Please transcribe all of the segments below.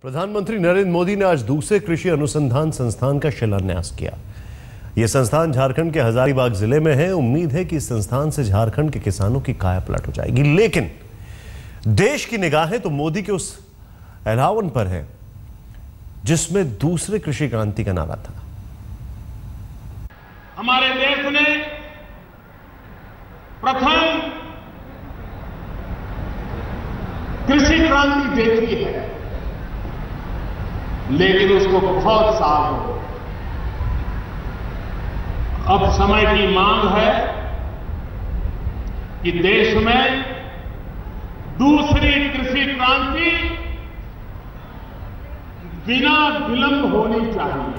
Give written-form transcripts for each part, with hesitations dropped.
प्रधानमंत्री नरेंद्र मोदी ने आज दूसरे कृषि अनुसंधान संस्थान का शिलान्यास किया। यह संस्थान झारखंड के हजारीबाग जिले में है। उम्मीद है कि इस संस्थान से झारखंड के किसानों की कायापलट हो जाएगी। लेकिन देश की निगाहें तो मोदी के उस ऐलान पर है जिसमें दूसरे कृषि क्रांति का नारा था। हमारे देश ने प्रथम कृषि क्रांति देखी है, लेकिन उसको बहुत साल हो गए। अब समय की मांग है कि देश में दूसरी कृषि क्रांति बिना विलंब होनी चाहिए।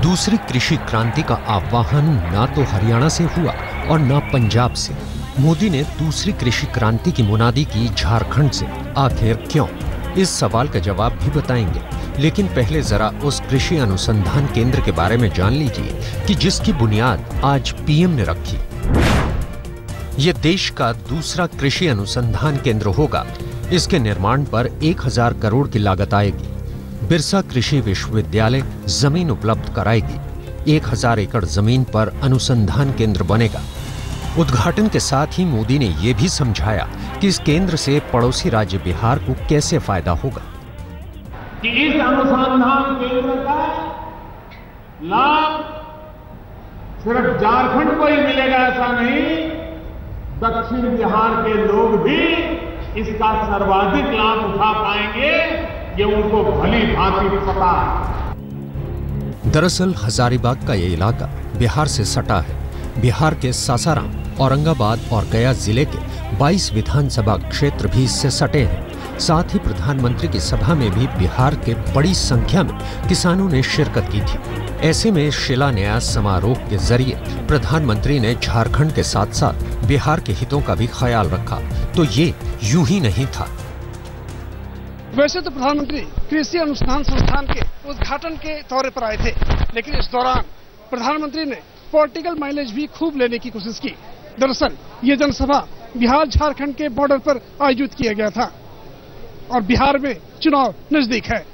दूसरी कृषि क्रांति का आह्वान ना तो हरियाणा से हुआ और ना पंजाब से। मोदी ने दूसरी कृषि क्रांति की मुनादी की झारखंड से। आखिर क्यों? इस सवाल का जवाब भी बताएंगे, लेकिन पहले जरा उस कृषि अनुसंधान केंद्र के बारे में जान लीजिए कि जिसकी बुनियाद आज पीएम ने रखी। यह देश का दूसरा कृषि अनुसंधान केंद्र होगा। इसके निर्माण पर 1000 करोड़ की लागत आएगी। बिरसा कृषि विश्वविद्यालय जमीन उपलब्ध कराएगी। 1000 एकड़ जमीन पर अनुसंधान केंद्र बनेगा। उद्घाटन के साथ ही मोदी ने यह भी समझाया कि इस केंद्र से पड़ोसी राज्य बिहार को कैसे फायदा होगा। कि इस अनुसंधान केंद्र का लाभ सिर्फ झारखंड को ही मिलेगा ऐसा नहीं, दक्षिण बिहार के लोग भी इसका सर्वाधिक लाभ उठा पाएंगे, ये उनको भली भांति पता है। दरअसल हजारीबाग का ये इलाका बिहार से सटा है। बिहार के सासाराम, औरंगाबाद और गया जिले के 22 विधानसभा क्षेत्र भी इससे सटे हैं। साथ ही प्रधानमंत्री की सभा में भी बिहार के बड़ी संख्या में किसानों ने शिरकत की थी। ऐसे में शिलान्यास समारोह के जरिए प्रधानमंत्री ने झारखंड के साथ साथ बिहार के हितों का भी ख्याल रखा। तो ये यूं ही नहीं था। वैसे तो प्रधानमंत्री कृषि अनुसंधान संस्थान के उद्घाटन के दौरे पर आए थे, लेकिन इस दौरान प्रधानमंत्री ने पॉलिटिकल माइलेज भी खूब लेने की कोशिश की। दरअसल ये जनसभा बिहार झारखंड के बॉर्डर पर आयोजित किया गया था और बिहार में चुनाव नजदीक है।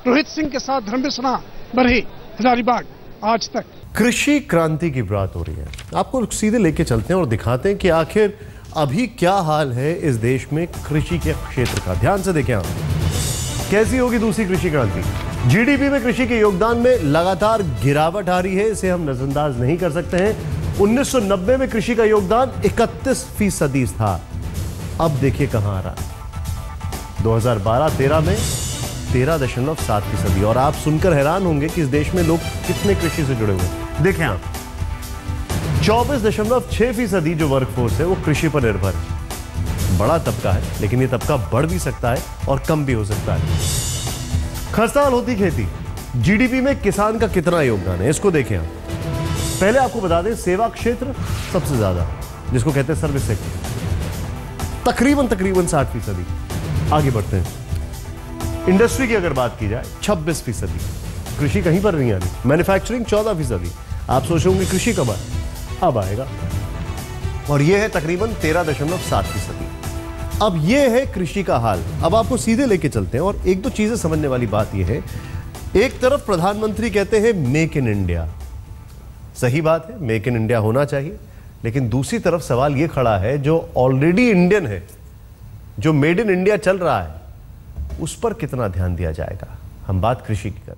रोहित सिंह के साथ धर्मेंद्र सिन्हा, बरही, हजारीबाग, आज तक। कृषि क्रांति की बात हो रही है। आपको सीधे लेके चलते हैं और दिखाते हैं कि आखिर अभी क्या हाल है इस देश में कृषि के क्षेत्र का। ध्यान से देखें आप, कैसी होगी दूसरी कृषि क्रांति। जीडीपी में कृषि के योगदान में लगातार गिरावट आ रही है, इसे हम नजरअंदाज नहीं कर सकते हैं। 1990 में कृषि का योगदान 31% था। अब देखिए कहां आ रहा है। 2012-13 में 13.7%। और आप सुनकर हैरान होंगे कि इस देश में लोग कितने कृषि से जुड़े हुए हैं। देखें आप, 24.6% जो वर्कफोर्स है वो कृषि पर निर्भर है। बड़ा तबका है, लेकिन ये तबका बढ़ भी सकता है और कम भी हो सकता है। खस्ताहाल होती खेती। जीडीपी में किसान का कितना योगदान है, इसको देखें आप। पहले आपको बता दें, सेवा क्षेत्र सबसे ज्यादा, जिसको कहते हैं सर्विस सेक्टर, तकरीबन 60%। आगे बढ़ते हैं। इंडस्ट्री की अगर बात की जाए 26%। कृषि कहीं पर नहीं आ रही। मैन्युफैक्चरिंग 14%। आप सोच रहे होंगे कृषि कब आए, अब आएगा। और यह है तकरीबन 13.7%। अब यह है कृषि का हाल। अब आपको सीधे लेके चलते हैं और एक दो चीजें समझने वाली बात यह है। एक तरफ प्रधानमंत्री कहते हैं मेक इन इंडिया, सही बात है, मेक इन इंडिया होना चाहिए। लेकिन दूसरी तरफ सवाल यह खड़ा है, जो ऑलरेडी इंडियन है, जो मेड इन इंडिया चल रहा है, उस पर कितना ध्यान दिया जाएगा। हम बात कृषि की कर